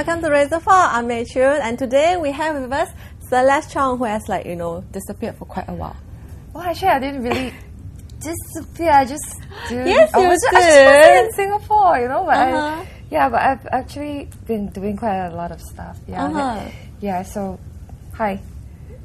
welcome to RazorPop. I'm Choon, and today we have with us Celest Chong, who has disappeared for quite a while. Well, actually, I didn't really disappear. I just did. Yes, you I was in Singapore, but but I've actually been doing quite a lot of stuff. So hi.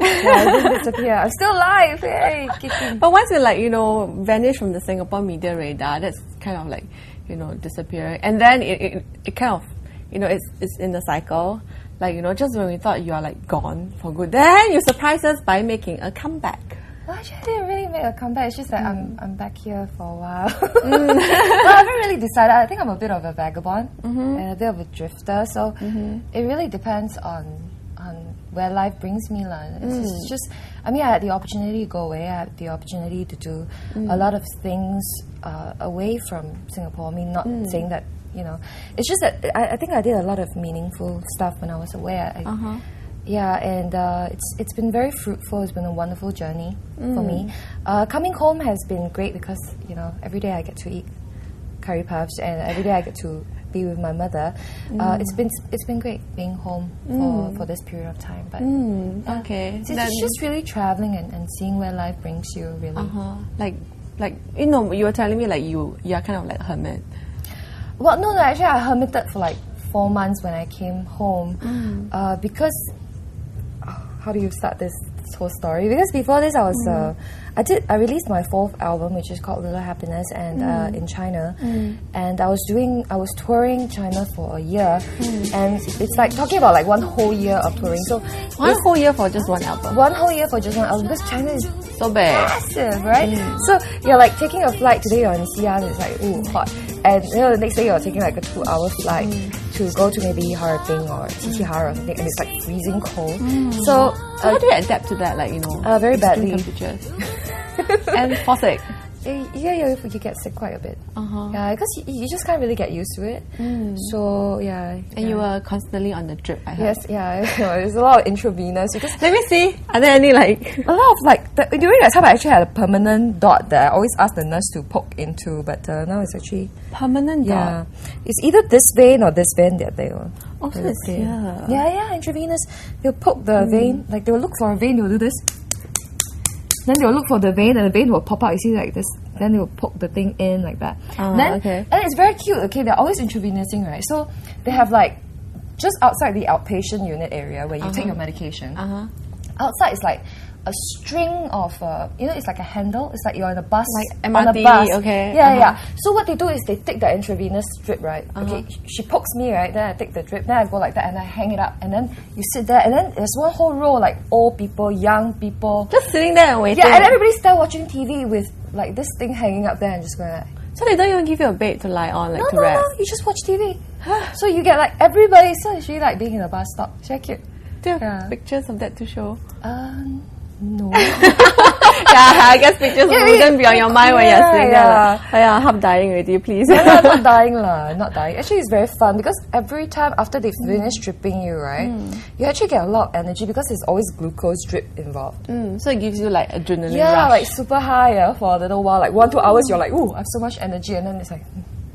I didn't disappear. I'm still alive. Hey, kicking. But once you vanish from the Singapore media radar, that's kind of disappearing, and then it kind of it's in the cycle. Just when we thought you are gone for good, then you surprise us by making a comeback. Well, actually, I didn't really make a comeback. It's just that I'm back here for a while. Well, I haven't really decided. I think I'm a bit of a vagabond and a bit of a drifter. So it really depends on where life brings me. It's just, I had the opportunity to go away. I had the opportunity to do a lot of things away from Singapore. Not saying that, it's just that I think I did a lot of meaningful stuff when I was away. It's been very fruitful. It's been a wonderful journey for me. Coming home has been great because, every day I get to eat curry puffs and every day I get to be with my mother. It's been great being home for this period of time. But it's just really traveling and seeing where life brings you. Really, you were telling me you are kind of like a hermit. Well, no, actually I hermited for 4 months when I came home because how do you start this whole story? Because before this I was I released my 4th album, which is called Little Happiness, and in China, and I was touring China for a year, and it's talking about 1 whole year of touring. So one whole year for just one album. 1 whole year for just one album, because China is so big, massive, right? So you're taking a flight today. You're in Xi'an, it's hot, and the next day you're taking a 2-hour flight to go to maybe Harbin or Titiharu or something, and it's freezing cold. So how do you adapt to that? Very badly. Temperatures. And fall sick. You get sick quite a bit. Yeah, because you just can't really get used to it. So yeah. And you were constantly on the drip, I heard. Yes, yeah. There's a lot of intravenous. Because let me see. Are there any a lot of during that time I actually had a permanent dot that I always asked the nurse to poke into, but now it's actually permanent dot. Yeah, it's either this vein or this vein that they will. Oh, so it's here. Yeah, intravenous. They'll poke the vein. They will look for a vein. They'll do this. Then they'll look for the vein, and the vein will pop out. You see, like this. Then they will poke the thing in like that. And it's very cute. Okay, they're always intravenous-ing, right? So they have just outside the outpatient unit area where you take your medication. Outside is a string of it's like a handle. It's like you're on a bus, MRT, on a bus. Okay. Yeah. So what they do is they take the intravenous drip, right? Okay, she pokes me, right? Then I take the drip. Then I go like that, and I hang it up. And then you sit there, and then there's one whole row old people, young people, just sitting there and waiting. Yeah, and everybody's still watching TV with this thing hanging up there, and just going So they don't even give you a bed to lie on, to rest. No, you just watch TV. So you get everybody. So it's really being in a bus stop. Check it. Do you have pictures of that to show? No. I guess pictures wouldn't be on your mind when you're sitting there. I'm dying already, please. No, not dying lah. Not dying. Actually, it's very fun because every time after they finish dripping you, right, you actually get a lot of energy because there's always glucose drip involved. So it gives you adrenaline rush. Super high for a little while. 1-2 hours, you're ooh, I have so much energy, and then it's and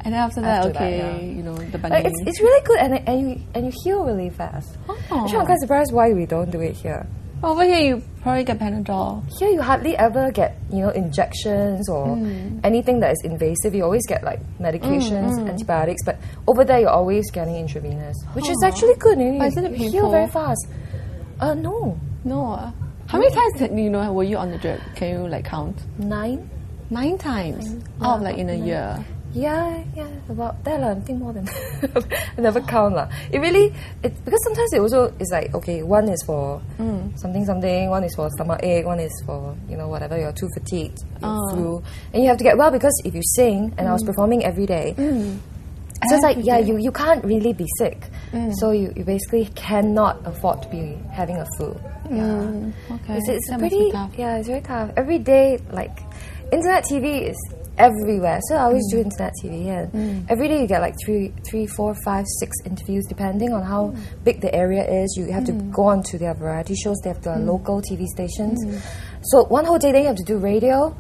then after that, the bunny. It's really good, and you heal really fast. Actually, I'm quite surprised why we don't do it here. Over here, you probably get Panadol. Here, you hardly ever get, injections or anything that is invasive. You always get medications, antibiotics, but over there, you're always getting intravenous, which is actually good. Isn't it painful? You heal very fast. No. How many times were you on the drip? Can you count? 9. 9 times? In a year? Yeah, about that. I think more than I never count. Because sometimes it also is okay, one is for something, one is for stomachache, one is for, whatever, you're too fatigued, you're flu. And you have to get well because if you sing, and I was performing every day, so it's you can't really be sick. So you basically cannot afford to be having a flu. Okay. It's pretty, it's very tough. Every day, internet TV is everywhere. So I always do internet TV, and every day you get 3, 4, 5, 6 interviews depending on how big the area is. You have to go on to their variety shows. They have the local TV stations. So one whole day then you have to do radio,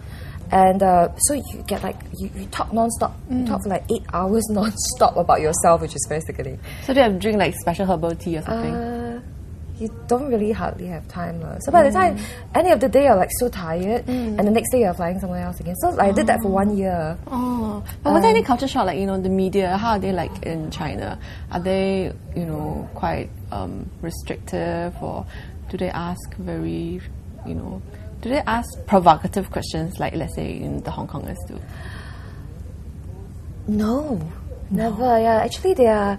And so you get like, you talk non-stop. You talk for like 8 hours non-stop about yourself, which is very sickening. So do you have to drink like special herbal tea or something? You don't really hardly have time. So by the time, any of the day, you're like so tired, and the next day you're flying somewhere else again. So I did that for 1 year. Oh, but was there any culture shock, like, the media, how are they like in China? Are they, quite restrictive, or do they ask very, do they ask provocative questions, like let's say the Hong Kongers do? No, never. Yeah, actually they are.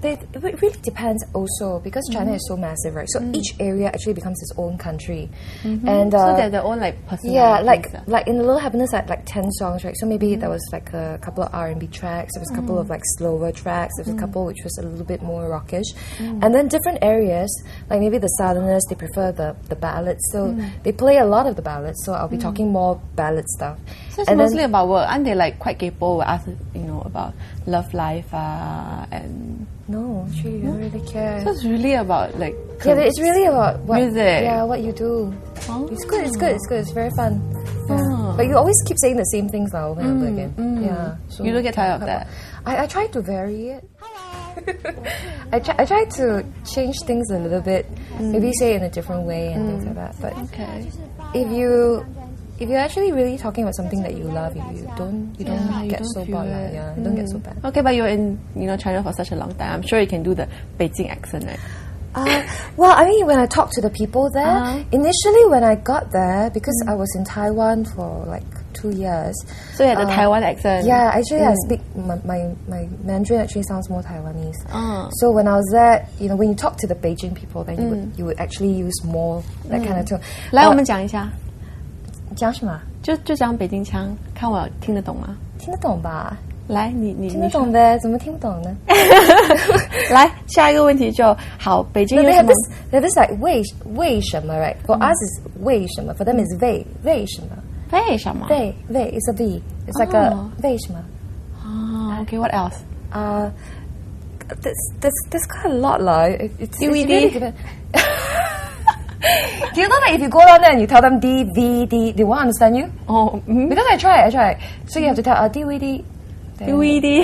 It really depends also, because China is so massive, right? So each area actually becomes its own country, and so they're their own like personalities. Yeah, like in the Little Happiness, I had like 10 songs, right? So maybe there was like a couple of R&B tracks, there was a couple of like slower tracks, there was a couple which was a little bit more rockish, and then different areas, like maybe the Southerners, they prefer the ballads, so they play a lot of the ballads. So I'll be talking more ballad stuff. So it's and mostly about work, aren't they like quite capable with us, about love life and. No, she don't really care. So it's really about like... Yeah, it's really about what, music. Yeah, what you do. Oh. It's good, it's very fun. Yeah. But you always keep saying the same things now over and over again. Yeah. So you don't get tired of that? I try to vary it. I try to change things a little bit. Maybe say it in a different way and things like that. But if you're actually really talking about something that you love, you don't get so bored. Yeah, you don't get so bad. Okay, but you're in China for such a long time. I'm sure you can do the Beijing accent, right? Well, I mean, when I talk to the people there, initially when I got there, because I was in Taiwan for like 2 years. So you had the Taiwan accent? Yeah, actually I speak, my Mandarin actually sounds more Taiwanese. So when I was there, when you talk to the Beijing people, then you would actually use more that kind of tone. 来，我们讲一下。讲什么？就讲北京腔，看我听得懂吗？听得懂吧？来，你听得懂呗？怎么听不懂呢？来，下一个问题就好。北京有什么 ？They have this like 为什么 right? For us is 为什么 For them is 为什么？为什么？为 is a V. It's like a 为什么？Okay, what else? There's quite a lot lah. It's DVD. Do you know that if you go down there and you tell them DVD, they won't understand you? Oh, because I try. So you have to tell DVD. DVD.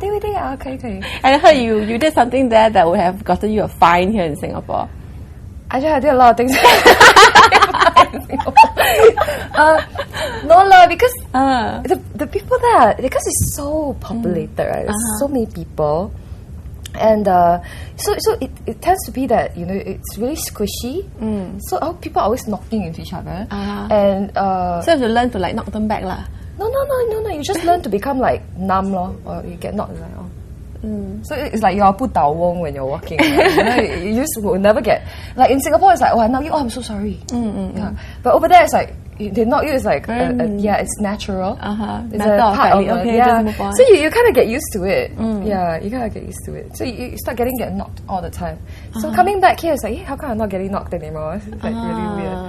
DVD. Okay. And I heard you did something there that would have gotten you a fine here in Singapore. Actually, I did a lot of things. No lah, because the people there, because it's so populated, right? There's so many people. And so it tends to be that it's really squishy. So people are always knocking into each other. And so you have to learn to like knock them back lah. No. You just learn to become like numb lor, or you get knocked like So it's like you're 不倒翁 when you're walking. Right? You just will never get like in Singapore. It's like I knock you. I'm so sorry. Yeah. But over there it's like they knock you. It's like it's natural. It's a part of it. Yeah. So you kind of get used to it. Yeah, you kind of get used to it. So you start get knocked all the time. So coming back here, it's like, hey, how come I'm not getting knocked anymore? It's like really weird.